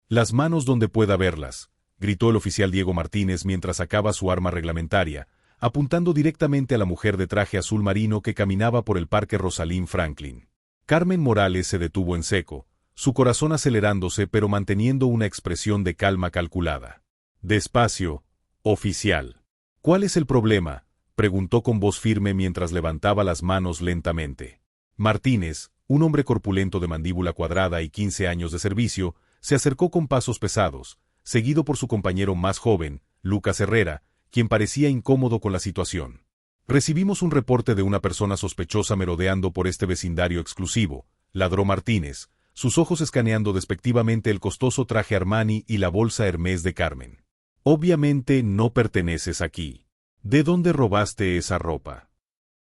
Las manos donde pueda verlas, gritó el oficial Diego Martínez mientras sacaba su arma reglamentaria, apuntando directamente a la mujer de traje azul marino que caminaba por el Parque Rosalind Franklin. Carmen Morales se detuvo en seco, su corazón acelerándose pero manteniendo una expresión de calma calculada. Despacio, oficial. ¿Cuál es el problema?, preguntó con voz firme mientras levantaba las manos lentamente. Martínez, un hombre corpulento de mandíbula cuadrada y 15 años de servicio, se acercó con pasos pesados, seguido por su compañero más joven, Lucas Herrera, quien parecía incómodo con la situación. Recibimos un reporte de una persona sospechosa merodeando por este vecindario exclusivo, ladró Martínez, sus ojos escaneando despectivamente el costoso traje Armani y la bolsa Hermès de Carmen. Obviamente no perteneces aquí. ¿De dónde robaste esa ropa?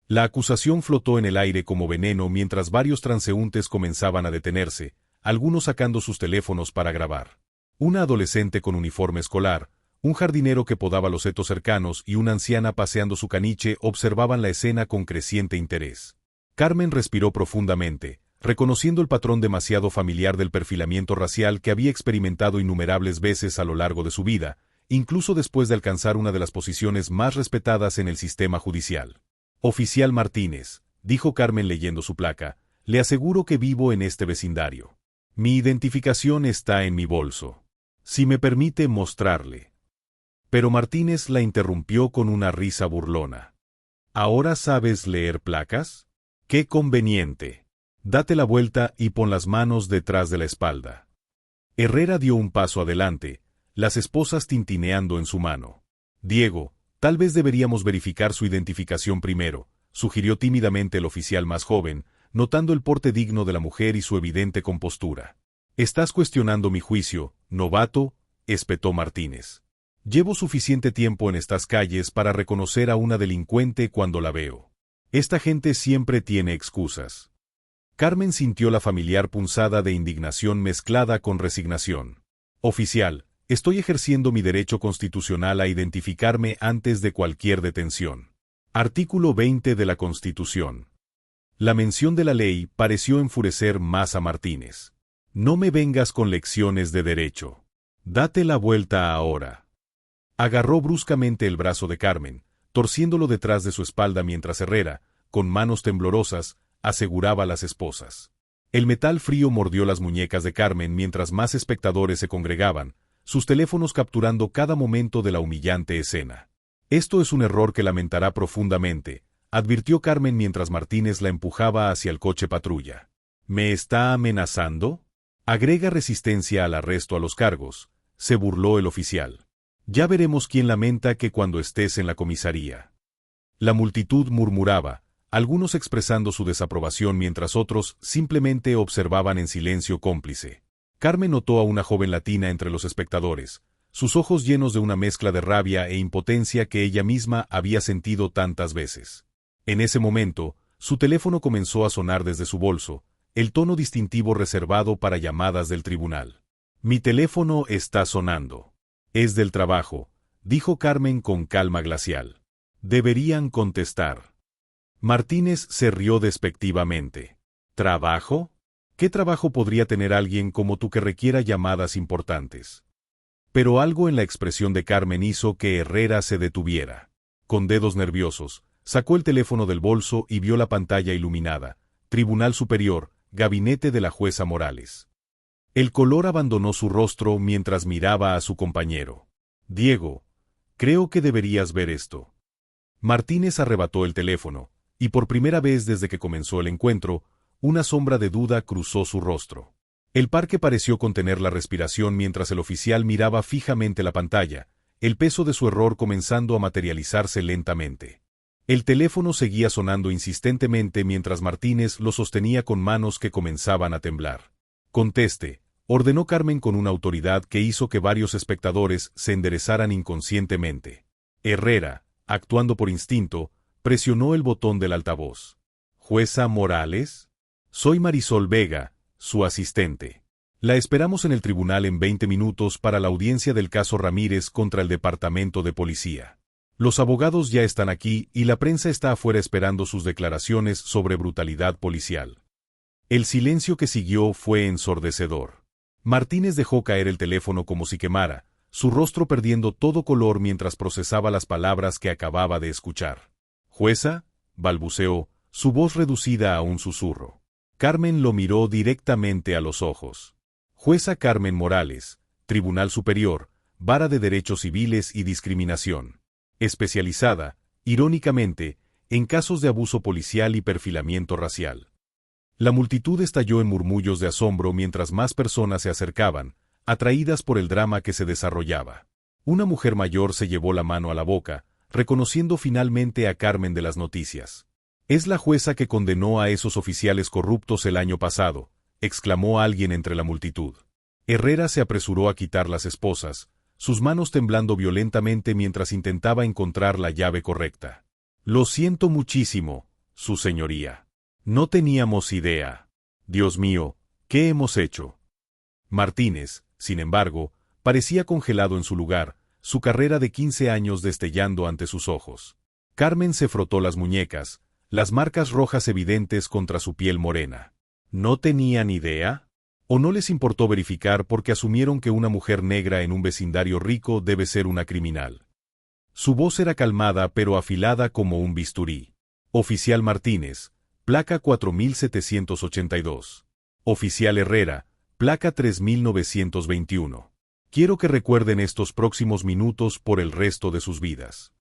La acusación flotó en el aire como veneno mientras varios transeúntes comenzaban a detenerse, algunos sacando sus teléfonos para grabar. Una adolescente con uniforme escolar, un jardinero que podaba los setos cercanos y una anciana paseando su caniche observaban la escena con creciente interés. Carmen respiró profundamente, reconociendo el patrón demasiado familiar del perfilamiento racial que había experimentado innumerables veces a lo largo de su vida, incluso después de alcanzar una de las posiciones más respetadas en el sistema judicial. Oficial Martínez, dijo Carmen leyendo su placa, le aseguro que vivo en este vecindario. Mi identificación está en mi bolso. Si me permite mostrarle. Pero Martínez la interrumpió con una risa burlona. ¿Ahora sabes leer placas? ¡Qué conveniente! Date la vuelta y pon las manos detrás de la espalda. Herrera dio un paso adelante, las esposas tintineando en su mano. Diego, tal vez deberíamos verificar su identificación primero, sugirió tímidamente el oficial más joven, notando el porte digno de la mujer y su evidente compostura. Estás cuestionando mi juicio, novato, espetó Martínez. Llevo suficiente tiempo en estas calles para reconocer a una delincuente cuando la veo. Esta gente siempre tiene excusas. Carmen sintió la familiar punzada de indignación mezclada con resignación. Oficial, estoy ejerciendo mi derecho constitucional a identificarme antes de cualquier detención. Artículo 20 de la Constitución. La mención de la ley pareció enfurecer más a Martínez. No me vengas con lecciones de derecho. Date la vuelta ahora. Agarró bruscamente el brazo de Carmen, torciéndolo detrás de su espalda mientras Herrera, con manos temblorosas, aseguraba a las esposas. El metal frío mordió las muñecas de Carmen mientras más espectadores se congregaban, sus teléfonos capturando cada momento de la humillante escena. Esto es un error que lamentará profundamente, advirtió Carmen mientras Martínez la empujaba hacia el coche patrulla. ¿Me está amenazando? Agrega resistencia al arresto a los cargos, se burló el oficial. Ya veremos quién lamenta que cuando estés en la comisaría. La multitud murmuraba, algunos expresando su desaprobación mientras otros simplemente observaban en silencio cómplice. Carmen notó a una joven latina entre los espectadores, sus ojos llenos de una mezcla de rabia e impotencia que ella misma había sentido tantas veces. En ese momento, su teléfono comenzó a sonar desde su bolso, el tono distintivo reservado para llamadas del tribunal. Mi teléfono está sonando. Es del trabajo, dijo Carmen con calma glacial. Deberían contestar. Martínez se rió despectivamente. ¿Trabajo? ¿Qué trabajo podría tener alguien como tú que requiera llamadas importantes? Pero algo en la expresión de Carmen hizo que Herrera se detuviera. Con dedos nerviosos, sacó el teléfono del bolso y vio la pantalla iluminada. Tribunal Superior, gabinete de la jueza Morales. El color abandonó su rostro mientras miraba a su compañero. Diego, creo que deberías ver esto. Martínez arrebató el teléfono, y por primera vez desde que comenzó el encuentro, una sombra de duda cruzó su rostro. El parque pareció contener la respiración mientras el oficial miraba fijamente la pantalla, el peso de su error comenzando a materializarse lentamente. El teléfono seguía sonando insistentemente mientras Martínez lo sostenía con manos que comenzaban a temblar. Conteste, ordenó Carmen con una autoridad que hizo que varios espectadores se enderezaran inconscientemente. Herrera, actuando por instinto, presionó el botón del altavoz. ¿Jueza Morales? Soy Marisol Vega, su asistente. La esperamos en el tribunal en 20 minutos para la audiencia del caso Ramírez contra el Departamento de Policía. Los abogados ya están aquí y la prensa está afuera esperando sus declaraciones sobre brutalidad policial. El silencio que siguió fue ensordecedor. Martínez dejó caer el teléfono como si quemara, su rostro perdiendo todo color mientras procesaba las palabras que acababa de escuchar. «¿Jueza?», balbuceó, su voz reducida a un susurro. Carmen lo miró directamente a los ojos. «Jueza Carmen Morales, Tribunal Superior, Vara de Derechos Civiles y Discriminación. Especializada, irónicamente, en casos de abuso policial y perfilamiento racial». La multitud estalló en murmullos de asombro mientras más personas se acercaban, atraídas por el drama que se desarrollaba. Una mujer mayor se llevó la mano a la boca, reconociendo finalmente a Carmen de las noticias. «Es la jueza que condenó a esos oficiales corruptos el año pasado», exclamó alguien entre la multitud. Herrera se apresuró a quitar las esposas, sus manos temblando violentamente mientras intentaba encontrar la llave correcta. «Lo siento muchísimo, su señoría. No teníamos idea. Dios mío, ¿qué hemos hecho?». Martínez, sin embargo, parecía congelado en su lugar, su carrera de 15 años destellando ante sus ojos. Carmen se frotó las muñecas, las marcas rojas evidentes contra su piel morena. ¿No tenían idea? ¿O no les importó verificar porque asumieron que una mujer negra en un vecindario rico debe ser una criminal? Su voz era calmada pero afilada como un bisturí. «Oficial Martínez, placa 4782. Oficial Herrera, placa 3921. Quiero que recuerden estos próximos minutos por el resto de sus vidas».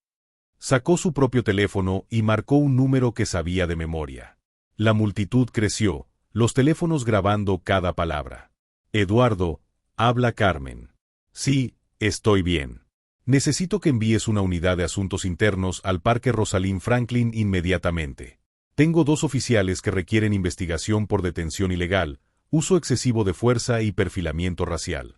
Sacó su propio teléfono y marcó un número que sabía de memoria. La multitud creció, los teléfonos grabando cada palabra. «Eduardo, habla Carmen. Sí, estoy bien. Necesito que envíes una unidad de asuntos internos al Parque Rosalind Franklin inmediatamente. Tengo 2 oficiales que requieren investigación por detención ilegal, uso excesivo de fuerza y perfilamiento racial».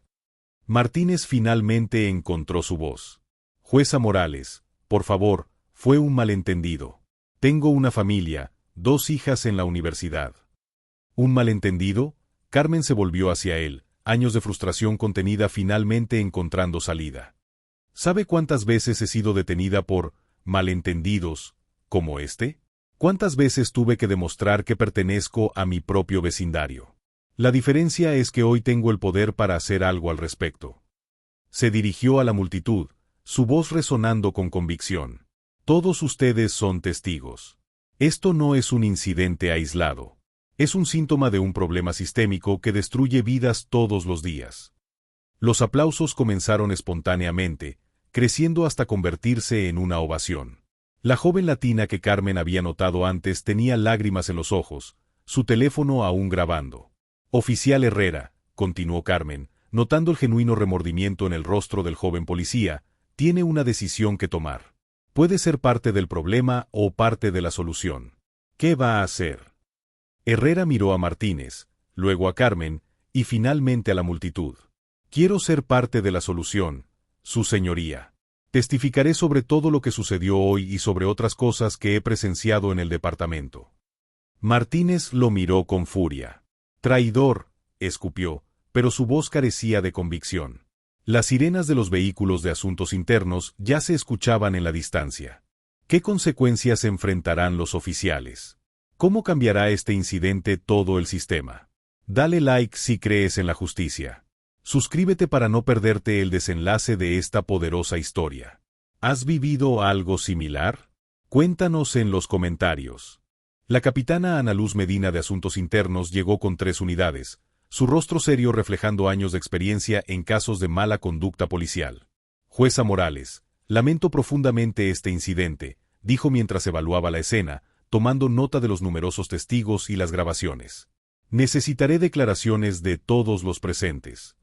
Martínez finalmente encontró su voz. «Jueza Morales, por favor, fue un malentendido. Tengo una familia, 2 hijas en la universidad». «¿Un malentendido?». Carmen se volvió hacia él, años de frustración contenida finalmente encontrando salida. «¿Sabe cuántas veces he sido detenida por malentendidos como este? ¿Cuántas veces tuve que demostrar que pertenezco a mi propio vecindario? La diferencia es que hoy tengo el poder para hacer algo al respecto». Se dirigió a la multitud, su voz resonando con convicción. «Todos ustedes son testigos. Esto no es un incidente aislado. Es un síntoma de un problema sistémico que destruye vidas todos los días». Los aplausos comenzaron espontáneamente, creciendo hasta convertirse en una ovación. La joven latina que Carmen había notado antes tenía lágrimas en los ojos, su teléfono aún grabando. «Oficial Herrera», continuó Carmen, notando el genuino remordimiento en el rostro del joven policía, «tiene una decisión que tomar. Puede ser parte del problema o parte de la solución. ¿Qué va a hacer?». Herrera miró a Martínez, luego a Carmen, y finalmente a la multitud. «Quiero ser parte de la solución, su señoría. Testificaré sobre todo lo que sucedió hoy y sobre otras cosas que he presenciado en el departamento». Martínez lo miró con furia. «Traidor», escupió, pero su voz carecía de convicción. Las sirenas de los vehículos de asuntos internos ya se escuchaban en la distancia. ¿Qué consecuencias enfrentarán los oficiales? ¿Cómo cambiará este incidente todo el sistema? Dale like si crees en la justicia. Suscríbete para no perderte el desenlace de esta poderosa historia. ¿Has vivido algo similar? Cuéntanos en los comentarios. La capitana Ana Luz Medina de Asuntos Internos llegó con 3 unidades, su rostro serio reflejando años de experiencia en casos de mala conducta policial. «Jueza Morales, lamento profundamente este incidente», dijo mientras evaluaba la escena, tomando nota de los numerosos testigos y las grabaciones. «Necesitaré declaraciones de todos los presentes».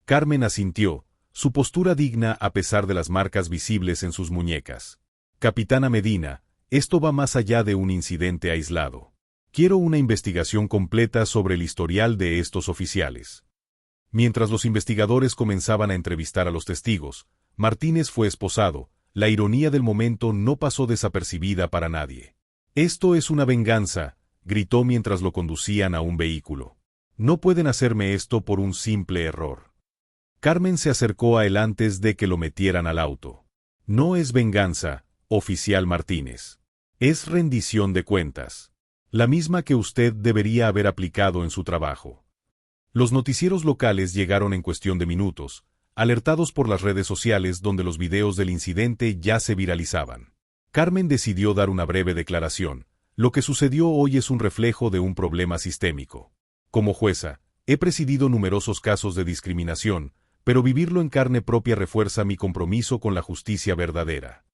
Carmen asintió, su postura digna a pesar de las marcas visibles en sus muñecas. «Capitana Medina, esto va más allá de un incidente aislado. Quiero una investigación completa sobre el historial de estos oficiales». Mientras los investigadores comenzaban a entrevistar a los testigos, Martínez fue esposado, la ironía del momento no pasó desapercibida para nadie. «Esto es una venganza», gritó mientras lo conducían a un vehículo. «No pueden hacerme esto por un simple error». Carmen se acercó a él antes de que lo metieran al auto. «No es venganza, oficial Martínez. Es rendición de cuentas. La misma que usted debería haber aplicado en su trabajo». Los noticieros locales llegaron en cuestión de minutos, alertados por las redes sociales donde los videos del incidente ya se viralizaban. Carmen decidió dar una breve declaración. Lo que sucedió hoy es un reflejo de un problema sistémico. Como jueza, he presidido numerosos casos de discriminación, pero vivirlo en carne propia refuerza mi compromiso con la justicia verdadera.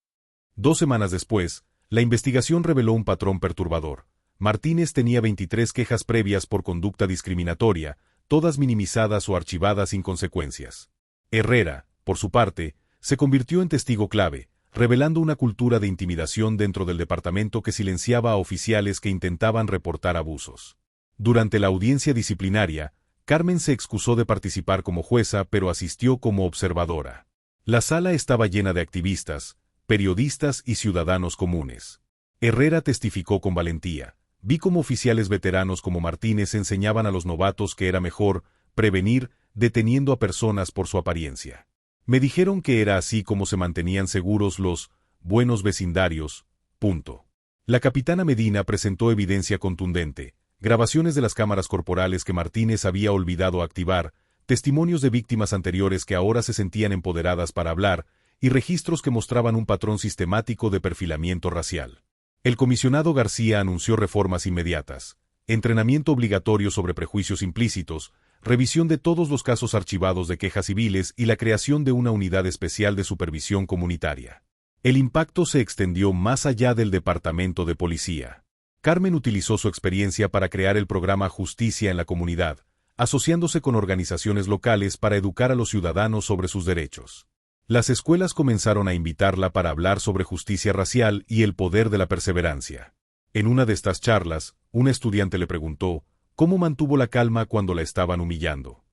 2 semanas después, la investigación reveló un patrón perturbador. Martínez tenía 23 quejas previas por conducta discriminatoria, todas minimizadas o archivadas sin consecuencias. Herrera, por su parte, se convirtió en testigo clave, revelando una cultura de intimidación dentro del departamento que silenciaba a oficiales que intentaban reportar abusos. Durante la audiencia disciplinaria, Carmen se excusó de participar como jueza pero asistió como observadora. La sala estaba llena de activistas, periodistas y ciudadanos comunes. Herrera testificó con valentía. Vi cómo oficiales veteranos como Martínez enseñaban a los novatos que era mejor prevenir deteniendo a personas por su apariencia. Me dijeron que era así como se mantenían seguros los buenos vecindarios. Punto. La capitana Medina presentó evidencia contundente, grabaciones de las cámaras corporales que Martínez había olvidado activar, testimonios de víctimas anteriores que ahora se sentían empoderadas para hablar, y registros que mostraban un patrón sistemático de perfilamiento racial. El comisionado García anunció reformas inmediatas, entrenamiento obligatorio sobre prejuicios implícitos, revisión de todos los casos archivados de quejas civiles y la creación de una unidad especial de supervisión comunitaria. El impacto se extendió más allá del departamento de policía. Carmen utilizó su experiencia para crear el programa Justicia en la Comunidad, asociándose con organizaciones locales para educar a los ciudadanos sobre sus derechos. Las escuelas comenzaron a invitarla para hablar sobre justicia racial y el poder de la perseverancia. En una de estas charlas, un estudiante le preguntó cómo mantuvo la calma cuando la estaban humillando.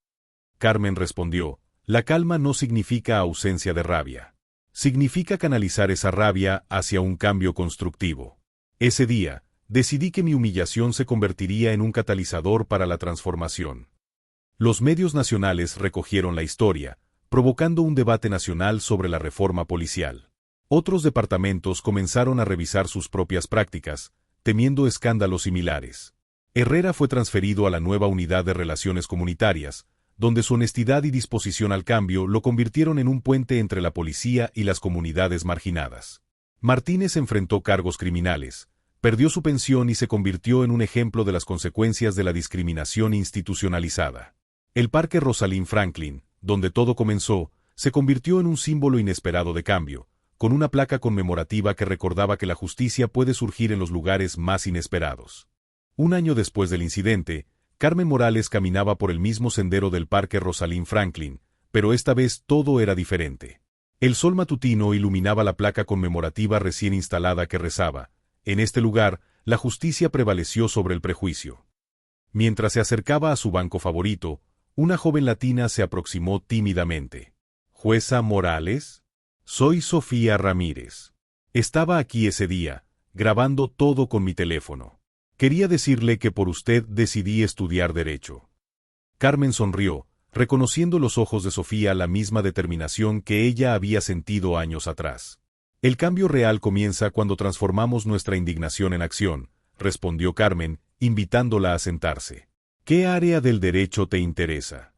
Carmen respondió, la calma no significa ausencia de rabia. Significa canalizar esa rabia hacia un cambio constructivo. Ese día, decidí que mi humillación se convertiría en un catalizador para la transformación. Los medios nacionales recogieron la historia, provocando un debate nacional sobre la reforma policial. Otros departamentos comenzaron a revisar sus propias prácticas, temiendo escándalos similares. Herrera fue transferido a la nueva unidad de relaciones comunitarias, donde su honestidad y disposición al cambio lo convirtieron en un puente entre la policía y las comunidades marginadas. Martínez enfrentó cargos criminales, perdió su pensión y se convirtió en un ejemplo de las consecuencias de la discriminación institucionalizada. El Parque Rosalind Franklin, donde todo comenzó, se convirtió en un símbolo inesperado de cambio, con una placa conmemorativa que recordaba que la justicia puede surgir en los lugares más inesperados. Un año después del incidente, Carmen Morales caminaba por el mismo sendero del Parque Rosalind Franklin, pero esta vez todo era diferente. El sol matutino iluminaba la placa conmemorativa recién instalada que rezaba, en este lugar, la justicia prevaleció sobre el prejuicio. Mientras se acercaba a su banco favorito, una joven latina se aproximó tímidamente. ¿Jueza Morales? Soy Sofía Ramírez. Estaba aquí ese día, grabando todo con mi teléfono. Quería decirle que por usted decidí estudiar Derecho. Carmen sonrió, reconociendo en los ojos de Sofía la misma determinación que ella había sentido años atrás. El cambio real comienza cuando transformamos nuestra indignación en acción, respondió Carmen, invitándola a sentarse. ¿Qué área del derecho te interesa?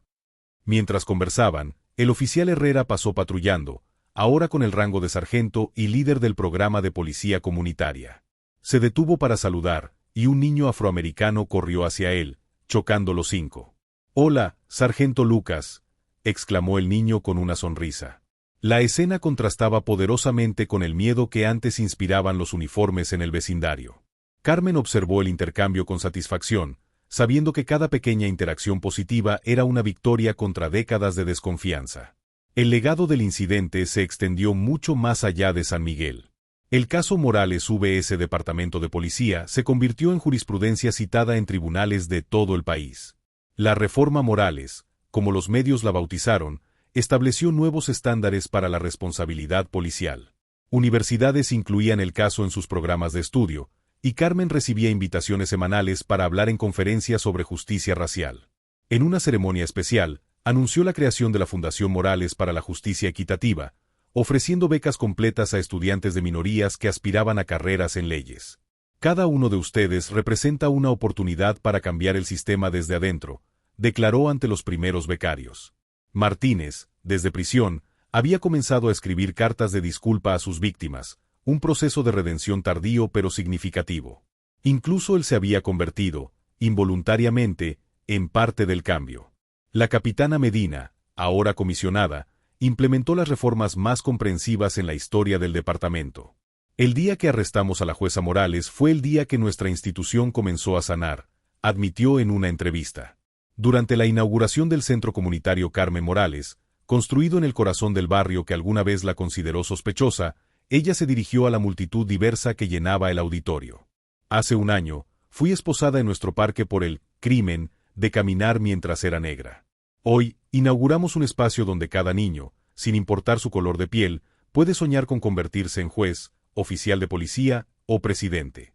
Mientras conversaban, el oficial Herrera pasó patrullando, ahora con el rango de sargento y líder del programa de policía comunitaria. Se detuvo para saludar, y un niño afroamericano corrió hacia él, chocando los 5. «Hola, sargento Lucas», exclamó el niño con una sonrisa. La escena contrastaba poderosamente con el miedo que antes inspiraban los uniformes en el vecindario. Carmen observó el intercambio con satisfacción, sabiendo que cada pequeña interacción positiva era una victoria contra décadas de desconfianza. El legado del incidente se extendió mucho más allá de San Miguel. El caso Morales VS Departamento de Policía se convirtió en jurisprudencia citada en tribunales de todo el país. La reforma Morales, como los medios la bautizaron, estableció nuevos estándares para la responsabilidad policial. Universidades incluían el caso en sus programas de estudio, y Carmen recibía invitaciones semanales para hablar en conferencias sobre justicia racial. En una ceremonia especial, anunció la creación de la Fundación Morales para la Justicia Equitativa, ofreciendo becas completas a estudiantes de minorías que aspiraban a carreras en leyes. Cada uno de ustedes representa una oportunidad para cambiar el sistema desde adentro, declaró ante los primeros becarios. Martínez, desde prisión, había comenzado a escribir cartas de disculpa a sus víctimas, un proceso de redención tardío pero significativo. Incluso él se había convertido, involuntariamente, en parte del cambio. La capitana Medina, ahora comisionada, implementó las reformas más comprensivas en la historia del departamento. El día que arrestamos a la jueza Morales fue el día que nuestra institución comenzó a sanar, admitió en una entrevista. Durante la inauguración del Centro Comunitario Carmen Morales, construido en el corazón del barrio que alguna vez la consideró sospechosa, ella se dirigió a la multitud diversa que llenaba el auditorio. Hace un año, fui esposada en nuestro parque por el crimen de caminar mientras era negra. Hoy, inauguramos un espacio donde cada niño, sin importar su color de piel, puede soñar con convertirse en juez, oficial de policía o presidente.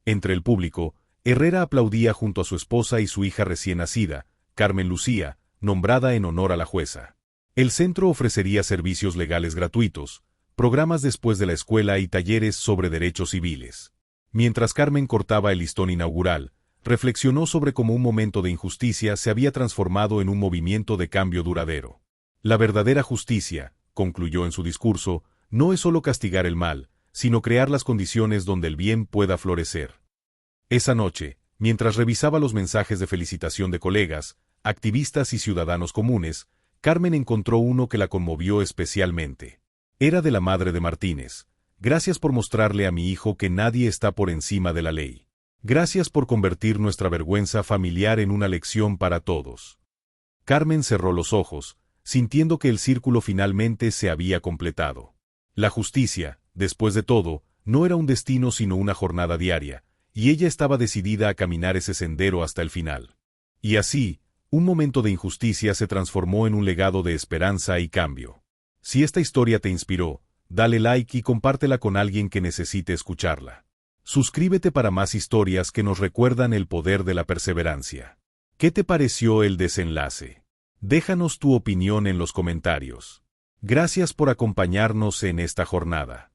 Entre el público, Herrera aplaudía junto a su esposa y su hija recién nacida, Carmen Lucía, nombrada en honor a la jueza. El centro ofrecería servicios legales gratuitos, programas después de la escuela y talleres sobre derechos civiles. Mientras Carmen cortaba el listón inaugural, reflexionó sobre cómo un momento de injusticia se había transformado en un movimiento de cambio duradero. La verdadera justicia, concluyó en su discurso, no es solo castigar el mal, sino crear las condiciones donde el bien pueda florecer. Esa noche, mientras revisaba los mensajes de felicitación de colegas, activistas y ciudadanos comunes, Carmen encontró uno que la conmovió especialmente. Era de la madre de Martínez. Gracias por mostrarle a mi hijo que nadie está por encima de la ley. Gracias por convertir nuestra vergüenza familiar en una lección para todos. Carmen cerró los ojos, sintiendo que el círculo finalmente se había completado. La justicia, después de todo, no era un destino sino una jornada diaria, y ella estaba decidida a caminar ese sendero hasta el final. Y así, un momento de injusticia se transformó en un legado de esperanza y cambio. Si esta historia te inspiró, dale like y compártela con alguien que necesite escucharla. Suscríbete para más historias que nos recuerdan el poder de la perseverancia. ¿Qué te pareció el desenlace? Déjanos tu opinión en los comentarios. Gracias por acompañarnos en esta jornada.